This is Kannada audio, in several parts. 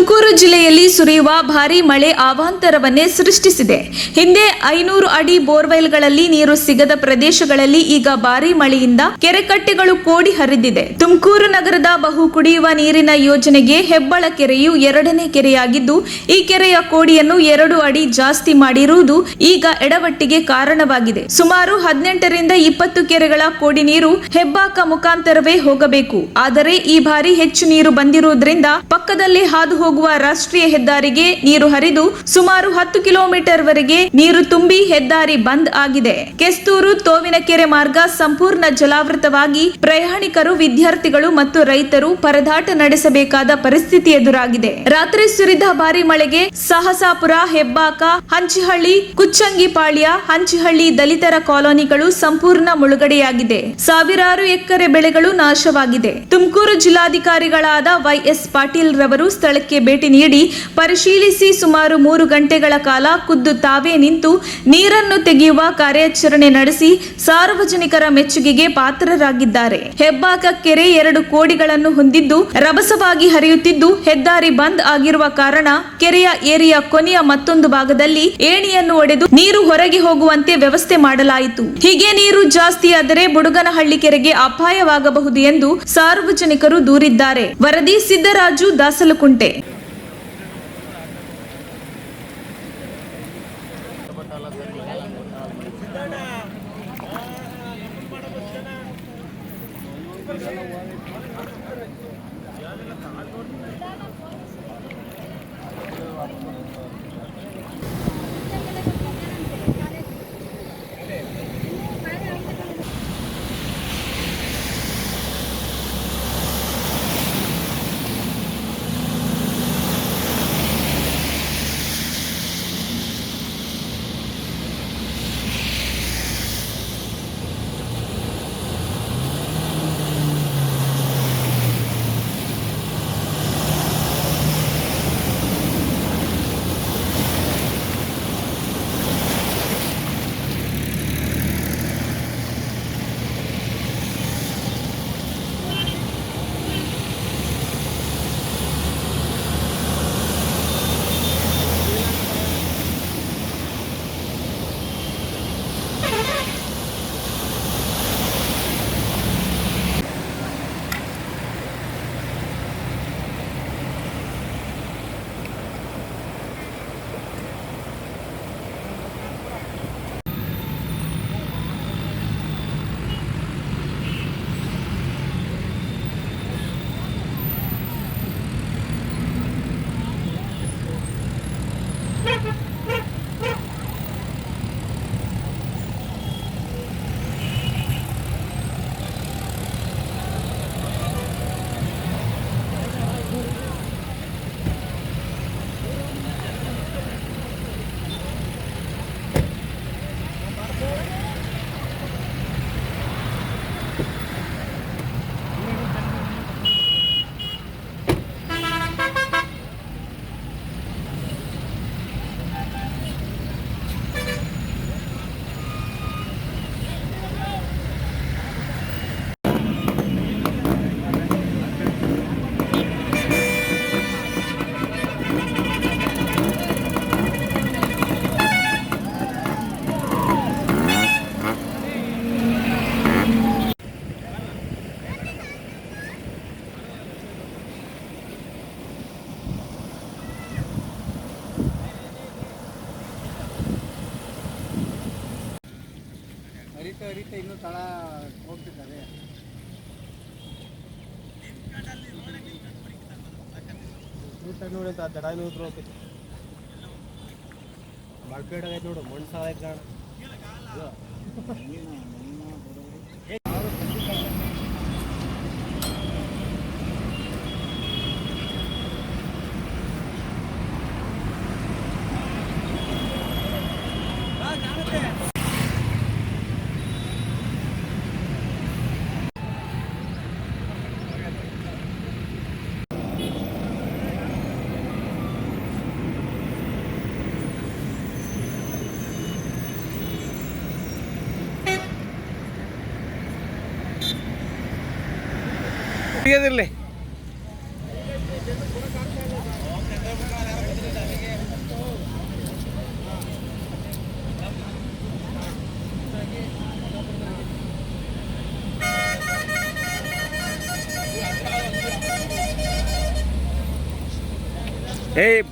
ತುಮಕೂರು ಜಿಲ್ಲೆಯಲ್ಲಿ ಸುರಿಯುವ ಭಾರೀ ಮಳೆ ಅವಾಂತರವನ್ನೇ ಸೃಷ್ಟಿಸಿದೆ. ಹಿಂದೆ 500 ಅಡಿ ಬೋರ್ವೆಲ್ಗಳಲ್ಲಿ ನೀರು ಸಿಗದ ಪ್ರದೇಶಗಳಲ್ಲಿ ಈಗ ಭಾರೀ ಮಳೆಯಿಂದ ಕೆರೆಕಟ್ಟೆಗಳು ಕೋಡಿ ಹರಿದಿದೆ. ತುಮಕೂರು ನಗರದ ಬಹು ಕುಡಿಯುವ ನೀರಿನ ಯೋಜನೆಗೆ ಹೆಬ್ಬಾಳ ಕೆರೆಯು 2ನೇ ಕೆರೆಯಾಗಿದ್ದು, ಈ ಕೆರೆಯ ಕೋಡಿಯನ್ನು 2 ಅಡಿ ಜಾಸ್ತಿ ಮಾಡಿರುವುದು ಈಗ ಎಡವಟ್ಟಿಗೆ ಕಾರಣವಾಗಿದೆ. ಸುಮಾರು 18 ರಿಂದ 20 ಕೆರೆಗಳ ಕೋಡಿ ನೀರು ಹೆಬ್ಬಾಕ ಮುಖಾಂತರವೇ ಹೋಗಬೇಕು. ಆದರೆ ಈ ಬಾರಿ ಹೆಚ್ಚು ನೀರು ಬಂದಿರುವುದರಿಂದ ಪಕ್ಕದಲ್ಲಿ ಹಾದು ಹೋಗುವ ರಾಷ್ಟ್ರೀಯ ಹೆದ್ದಾರಿಗೆ ನೀರು ಹರಿದು ಸುಮಾರು 10 ಕಿಲೋಮೀಟರ್ ವರೆಗೆ ನೀರು ತುಂಬಿ ಹೆದ್ದಾರಿ ಬಂದ್ ಆಗಿದೆ. ಕೆಸ್ತೂರು ತೋವಿನಕೆರೆ ಮಾರ್ಗ ಸಂಪೂರ್ಣ ಜಲಾವೃತವಾಗಿ ಪ್ರಯಾಣಿಕರು, ವಿದ್ಯಾರ್ಥಿಗಳು ಮತ್ತು ರೈತರು ಪರದಾಟ ನಡೆಸಬೇಕಾದ ಪರಿಸ್ಥಿತಿ ಎದುರಾಗಿದೆ. ರಾತ್ರಿ ಸುರಿದ ಭಾರಿ ಮಳೆಗೆ ಸಹಸಾಪುರ, ಹೆಬ್ಬಾಕ, ಹಂಚಿಹಳ್ಳಿ, ಕುಚ್ಚಂಗಿಪಾಳ್ಯ, ಹಂಚಿಹಳ್ಳಿ ದಲಿತರ ಕಾಲೋನಿಗಳು ಸಂಪೂರ್ಣ ಮುಳುಗಡೆಯಾಗಿದೆ. ಸಾವಿರಾರು ಎಕರೆ ಬೆಳೆಗಳು ನಾಶವಾಗಿದೆ. ತುಮಕೂರು ಜಿಲ್ಲಾಧಿಕಾರಿಗಳಾದ ವೈಎಸ್ ಪಾಟೀಲ್ ರವರು ಸ್ಥಳಕ್ಕೆ ಭೇಟಿ ನೀಡಿ ಪರಿಶೀಲಿಸಿ ಸುಮಾರು 3 ಗಂಟೆಗಳ ಕಾಲ ಖುದ್ದು ತಾವೇ ನಿಂತು ನೀರನ್ನು ತೆಗೆಯುವ ಕಾರ್ಯಾಚರಣೆ ನಡೆಸಿ ಸಾರ್ವಜನಿಕರ ಮೆಚ್ಚುಗೆಗೆ ಪಾತ್ರರಾಗಿದ್ದಾರೆ. ಹೆಬ್ಬಾಕ ಕೆರೆ 2 ಕೋಡಿಗಳನ್ನು ಹೊಂದಿದ್ದು ರಭಸವಾಗಿ ಹರಿಯುತ್ತಿದ್ದು ಹೆದ್ದಾರಿ ಬಂದ್ ಆಗಿರುವ ಕಾರಣ ಕೆರೆಯ ಏರಿಯ ಕೊನೆಯ ಮತ್ತೊಂದು ಭಾಗದಲ್ಲಿ ಏಣಿಯನ್ನು ಒಡೆದು ನೀರು ಹೊರಗೆ ಹೋಗುವಂತೆ ವ್ಯವಸ್ಥೆ ಮಾಡಲಾಯಿತು. ಹೀಗೆ ನೀರು ಜಾಸ್ತಿಯಾದರೆ ಬುಡುಗನಹಳ್ಳಿ ಕೆರೆಗೆ ಅಪಾಯವಾಗಬಹುದು ಎಂದು ಸಾರ್ವಜನಿಕರು ದೂರಿದ್ದಾರೆ. ವರದಿ ಸಿದ್ದರಾಜು, ದಾಸಲಕುಂಟೆ. ಹರಿತ ಇನ್ನೂ ತಳ ಹೋಗ್ತಿದ್ದಾರೆ. ನೋಡಿ ಅಂತ ದಡ ನೋಡ್ರು ಹೋಗ್ತೈತಿ. ಮಳ್ಪೇಡ ನೋಡು, ಮಣ್ಣು ಸಾಲ ಕಾಣ. ತೆಗೆದಿರಲಿ.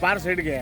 ಬಾರ್ ಸೈಡ್ಗೆ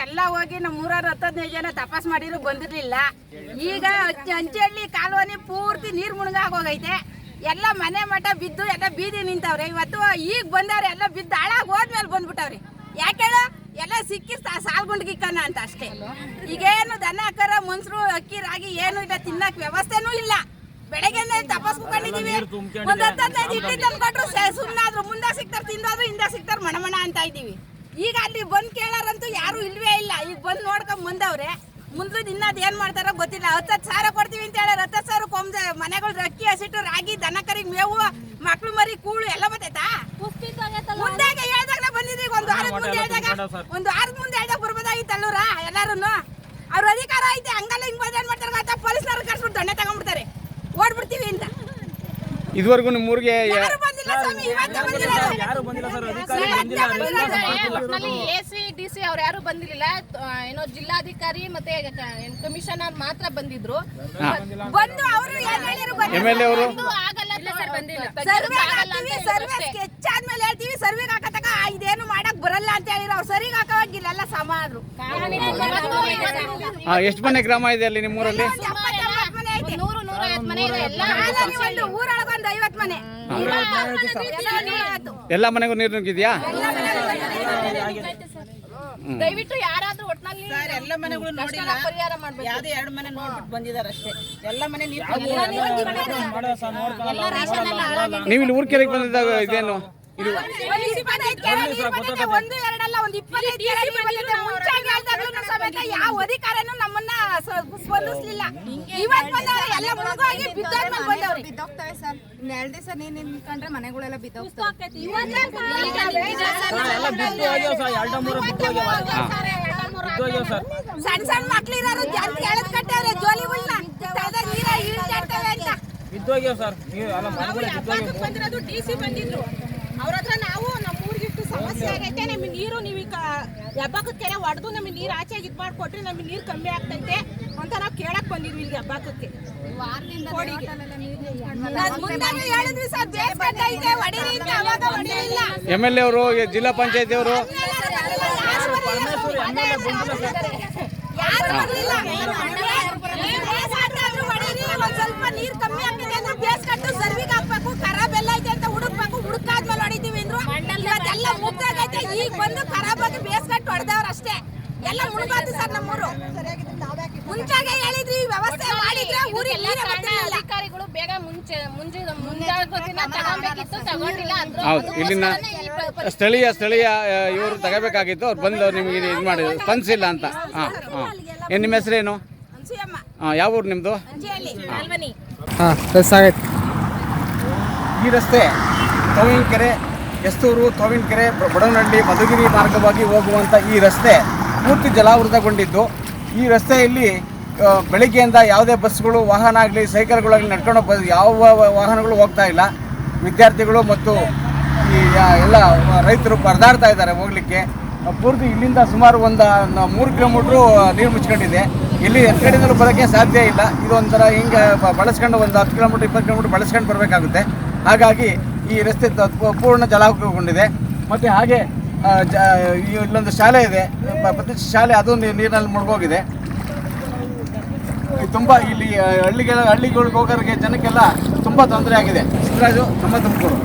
ಎಲ್ಲ ಹೋಗಿ ನಮ್ಮ 315 ಜನ ತಪಾಸ್ ಮಾಡಿದ್ರು ಬಂದಿರ್ಲಿಲ್ಲ. ಈಗ ಅಂಚಳ್ಳಿ ಕಾಲೋನಿ ಪೂರ್ತಿ ನೀರು ಮುಳುಗಾಗೋಗೈತೆ. ಎಲ್ಲ ಮನೆ ಮಠ ಬಿದ್ದು ಎಲ್ಲ ಬೀದಿ ನಿಂತವ್ರೆ. ಇವತ್ತು ಈಗ ಬಂದವ್ರೆ ಎಲ್ಲ ಬಿದ್ದು ಹಾಳಾಗಿ ಹೋದ್ಮೇಲೆ ಬಂದ್ಬಿಟ್ಟವ್ರೆ. ಯಾಕೆ ಹೇಳು, ಎಲ್ಲ ಸಿಕ್ಕಿ ಸಾಲ್ಗುಂಡ್ಗಿಕ್ಕನ ಅಂತ ಅಷ್ಟೇ. ಈಗೇನು ದನ ಕರ ಮನ್ಸರು ಅಕ್ಕಿ ರಾಗಿ ಏನು ಇಲ್ಲ, ತಿನ್ನಕ್ ವ್ಯವಸ್ಥೆನೂ ಇಲ್ಲ. ಬೆಳಗ್ಗೆ ತಪಾಸ್ ಕುಕೊಂಡಿದೀವಿ, ಒಂದ್ 10-15 ಇಡ್ಲಿ ತಂದ್ಕೊಟ್ರು ಸುಮ್ಮನಾದ್ರು. ಮುಂದೆ ಸಿಗ್ತಾರ ತಿಂದಾದ್ರು, ಹಿಂದೆ ಸಿಗ್ತಾರ ಮಣಮಣ ಅಂತ ಇದ್ದೀವಿ. ಈಗ ಅಲ್ಲಿ ಬಂದ್ ಕೇಳಾರಂತೂ ಯಾರು ಇಲ್ವೇ ಇಲ್ಲ. ಈಗ ಬಂದ್ ನೋಡ್ಕೊಂಡ್ ಬಂದವ್ರೆ. ಮುಂದೆ ಇನ್ನದ್ ಏನ್ ಮಾಡ್ತಾರೋ ಗೊತ್ತಿಲ್ಲ. 10,000 ಕೊಡ್ತೀವಿ ಅಂತ ಹೇಳ 10,000 ಮನೆಗಳು ಅಕ್ಕಿ ಹಸಿಟ್ಟು ರಾಗಿ ದನ ಕರಿಗೆ ಮೇವು ಮಕ್ಳು ಮರಿ ಕೂಳು ಎಲ್ಲ ಬರ್ತೈತಾ? ಮುಂದಾಗ ಹೇಳ್ದಾಗ ಬಂದಿದ್ದೀವಿ. ಒಂದು ವಾರದ ಮುಂದೆ ಹೇಳ್ದಾಗ ಬರ್ಬೋದಾಗಿತ್ತಲ್ಲೂರ ಎಲ್ಲಾರು. ಅವ್ರ ಅಧಿಕಾರ ಐತೆ, ಹಂಗಲ್ಲ ಹಿಂಗ್ ಬಂದ್ ಏನ್ ಮಾಡ್ತಾರೆ ಪೊಲೀಸ್ನವ್ರು ಕರ್ಸ್ಬಿಟ್ಟು ದೊಣ್ಣೆ ತಗೊಂಡ್ಬಿಡ್ತಾರೆ, ಓಡ್ಬಿಡ್ತೀವಿ ಅಂತ. ಇದುವರೆಗೂ ನಿಮ್ಮ ಊರಿಗೆ ಯಾರು ಬಂದಿಲ್ಲ ಸ್ವಾಮಿ, ಇವತ್ತೇ ಬಂದಿಲ್ಲ. ಒಟ್ನಲ್ಲಿ AC DC ಅವ್ರು ಯಾರು ಬಂದಿರಲಿಲ್ಲ. ಏನೋ ಜಿಲ್ಲಾಧಿಕಾರಿ ಮತ್ತೆ ಕಮಿಷನರ್ ಮಾತ್ರ ಬಂದಿದ್ರು. ಬಂದು ಅವರು ಏನ್ ಹೇಳಿದ್ರು MLA ಅವರು ಆಗಲ್ಲ ಸರ್, ಬಂದಿಲ್ಲ. ಹೆಚ್ಚಾದ್ಮೇಲೆ ಹೇಳ್ತೀವಿ ಸರ್ವೆಗೆ ಹಾಕತಕ ಇದೇನು ಮಾಡಕ್ ಬರಲ್ಲ ಅಂತ ಹೇಳಿದ್ರು. ಅವ್ರು ಸರಿಗೆ ಹಾಕೋವಾಗಿಲ್ಲ, ಎಲ್ಲ ಸಮ ಆದ್ರು. ಎಷ್ಟು ಮನೆ ಗ್ರಾಮ ಇದೆ ಅಲ್ಲಿ ನಿಮ್ಮೂರಲ್ಲಿ? 70 ಮನೆ ಐತೆ. 100-150 ಮನೆ ಇದೆ. ಎಲ್ಲ ಒಂದು ಊರೊಳಗೆ ಒಂದು 50 ಮನೆ. ಎಲ್ಲ ಮನೆಗೂ ನೀರು ನುಗ್ಗಿದ್ಯಾ? ದಯವಿಟ್ಟು ಯಾರಾದ್ರೂ ಒಟ್ನಲ್ಲಿ ಎಲ್ಲ ಮನೆಗಳು ನೋಡಿಲ್ಲ, ಪರಿಹಾರ ಮಾಡ್ಬೇಕು. ಯಾವ್ದೇ 2 ಮನೆ ನೋಡ್ಬಿಟ್ಟು ಬಂದಿದ್ದಾರೆ ಅಷ್ಟೇ. ಎಲ್ಲ ಮನೆ ನೀರು ನೀವು ಇಲ್ಲಿ ಊರ್ಕೆರೆಗೆ ಬಂದಿದ್ದಾಗ ಇದೇನು ಇದು ಒಂದು 25 ಕೆರೆ ನೀರು ಬಂದಿದೆ. ಒಂದು ಎರಡಲ್ಲ, ಒಂದು 25 ಕೆರೆ ನೀರು ಬಂದಿದೆ. ಮುಂಚಾಗಿ ಹೇಳ್ದಾಗ್ಲೂ ಸಮೇತ ಯಾವ ಅಧಿಕಾರನೂ ನಮ್ಮನ್ನ ಸ್ಪಂದಿಸ್ಲಿಲ್ಲ. ಇವತ್ತು ಬಂದವ್ರೆ ಎಲ್ಲ ಮುಳುಗೋಗಿ ಬಿದ್ದೋದ್ಮೇಲೆ ಬಂದವ್ರೆ. ಬಿದ್ದೋಗ್ತವೆ ಸರ್. 2 ದಿವಸ ನೀರು ನಿಂತ್ಕೊಂಡ್ರೆ ಮನೆಗಳೆಲ್ಲ ಬಿದ್ದೋಗ್ತವೆ. ಸಣ್ಣ ಸಣ್ಣ ಮಕ್ಳು ಇರೋರು ಜನ ಎಳೆದ್ ಕಟ್ಟವ್ರೆ ಜೋಲಿಗಳನ್ನ ನೀರ ಇಳ್ದಾಡ್ತವೆ ಅಂತ. ಬಂದಿರೋದು DC ಬಂದಿದ್ರು. ಅವ್ರ ಹತ್ರ ನಾವು ನಮ್ಮ ಊರಿಗಿಷ್ಟು ಸಮಸ್ಯೆ ಆಗೈತೆ, ನಮಗೆ ನೀರು ನೀವು ಹೆಬ್ಬಾಕದ ಕೆರೆ ಹೊಡೆದು ನಮಗೆ ನೀರು ಆಚೆಗೆ ಇದು ಮಾಡಿಕೊಟ್ರೆ ನಮಗೆ ನೀರು ಕಮ್ಮಿ ಆಗ್ತೈತೆ ಅಂತ ನಾವು ಕೇಳಕ್ ಬಂದಿದ್ವಿ ಇಲ್ಲಿ ಹೆಬ್ಬಾಕಕ್ಕೆ. ಮುಂದಾಗೆ ಹೇಳಿದ್ವಿ ಸರ್, ಬೇಸ್ಕಟ್ಟ ಐತೆ ಹೊಡೀರಿ ಅಂತ, ಅವಾಗ ಹೊಡೀಲಿಲ್ಲ. MLA ಅವರು, ಜಿಲ್ಲಾ ಪಂಚಾಯತಿ ಅವರು ಯಾರು ಬರ್ಲಿಲ್ಲ. ಬೇಸಾದ್ರೂ ಹೊಡೀರಿ, ಒಂದ್ ಸ್ವಲ್ಪ ನೀರ್ ಕಮ್ಮಿ ಆಗ್ತದೆ ಅಂದ್ರೆ ಬೇಸ್ಕಟ್ಟು ಸರ್ವಿಗೆ ಹಾಕ್ಬೇಕು, ಖರಾಬ್ ಎಲ್ಲ ಐತೆ ಅಂತ ಹುಡುಕ್ಬೇಕು, ಹುಡುಕಾದ್ಮೇಲೆ ಹೊಡಿತೀವಿ ಅಂದ್ರು. ಇವತ್ತೆಲ್ಲ ಮುಗ್ದಾಗೈತೆ, ಈಗ ಬಂದು ಖರಾಬ್ ಆಗಿ ಬೇಸ್ಕಟ್ಟು ಹೊಡೆದವ್ರು ಅಷ್ಟೇ. ಎಲ್ಲ ಮುಳುಗಾತು ಸರ್ ನಮ್ಮೂರು. ಮುಂಚಾಗೆ ಹೇಳಿದ್ರಿ, ವ್ಯವಸ್ಥೆ ಮಾಡಿದ್ರೆ ಊರಿಗೆ ನೀರೇ ಬರ್ತಿರ್ಲಿಲ್ಲ. ಅಧಿಕಾರಿಗಳು ಬೇಗ ಮುಂಜಾಗ್ರತೆನ ತಗೊಬೇಕಿತ್ತು, ತಗೊಂಡಿಲ್ಲ. ಹೌದು, ಇಲ್ಲಿನ ಸ್ಥಳೀಯ ಇವರು ತಗೋಬೇಕಾಗಿತ್ತು. ಅವ್ರು ಬಂದು ನಿಮಗೆ ಇದು ಮಾಡಿ ಸ್ಪಂದಿಸಿಲ್ಲ ಅಂತ. ಹಾಂ ಹಾಂ. ಏನು ನಿಮ್ಮ ಹೆಸರೇನು? ಅನ್ಸೂಯಮ್ಮ, ಹಾಂ, ಯಾವ ಊರು ನಿಮ್ಮದು? ಅಂಜೇಲಿ. ಈ ರಸ್ತೆ ತೋವಿನಕೆರೆ, ಎಸ್ತೂರು, ತೋವಿನಕೆರೆ, ಬಡವನಹಳ್ಳಿ, ಮಧುಗಿರಿ ಮಾರ್ಗವಾಗಿ ಹೋಗುವಂಥ ಈ ರಸ್ತೆ ಪೂರ್ತಿ ಜಲಾವೃತಗೊಂಡಿದ್ದು. ಈ ರಸ್ತೆಯಲ್ಲಿ ಬೆಳಿಗ್ಗೆಯಿಂದ ಯಾವುದೇ ಬಸ್ಗಳು, ವಾಹನ ಆಗಲಿ, ಸೈಕಲ್ಗಳಾಗಲಿ ನಡ್ಕೊಂಡು ಯಾವ ವಾಹನಗಳು ಹೋಗ್ತಾ ಇಲ್ಲ. ವಿದ್ಯಾರ್ಥಿಗಳು ಮತ್ತು ಈ ಎಲ್ಲ ರೈತರು ಪರದಾಡ್ತಾ ಇದ್ದಾರೆ ಹೋಗಲಿಕ್ಕೆ. ಪೂರ್ತಿ ಇಲ್ಲಿಂದ ಸುಮಾರು ಒಂದು 3 ಕಿಲೋಮೀಟ್ರು ನೀರು ಮುಚ್ಕೊಂಡಿದೆ. ಇಲ್ಲಿ ಕಡೆಯಿಂದಲೂ ಬರೋಕ್ಕೆ ಸಾಧ್ಯ ಇಲ್ಲ. ಇದೊಂಥರ ಹಿಂಗೆ ಬಳಸ್ಕೊಂಡು ಒಂದು 10 ಕಿಲೋಮೀಟ್ರ್ 20 ಕಿಲೋಮೀಟ್ರ್ ಬಳಸ್ಕೊಂಡು ಬರಬೇಕಾಗುತ್ತೆ. ಹಾಗಾಗಿ ಈ ರಸ್ತೆ ಪೂರ್ಣ ಜಲಾವೃತಗೊಂಡಿದೆ. ಮತ್ತು ಹಾಗೆ ಇಲ್ಲೊಂದು ಶಾಲೆ ಇದೆ, ಪ್ರತಿಷ್ಠಿತ ಶಾಲೆ, ಅದು ನೀರಿನಲ್ಲಿ ಮುಳುಗೋಗಿದೆ. ತುಂಬ ಇಲ್ಲಿ ಹಳ್ಳಿಗಳಿಗೆ ಹೋಗೋರಿಗೆ ಜನಕ್ಕೆಲ್ಲ ತುಂಬ ತೊಂದರೆ ಆಗಿದೆ. ಸಿದ್ದರಾಜು, ನಮ್ಮ ತುಮಕೂರು.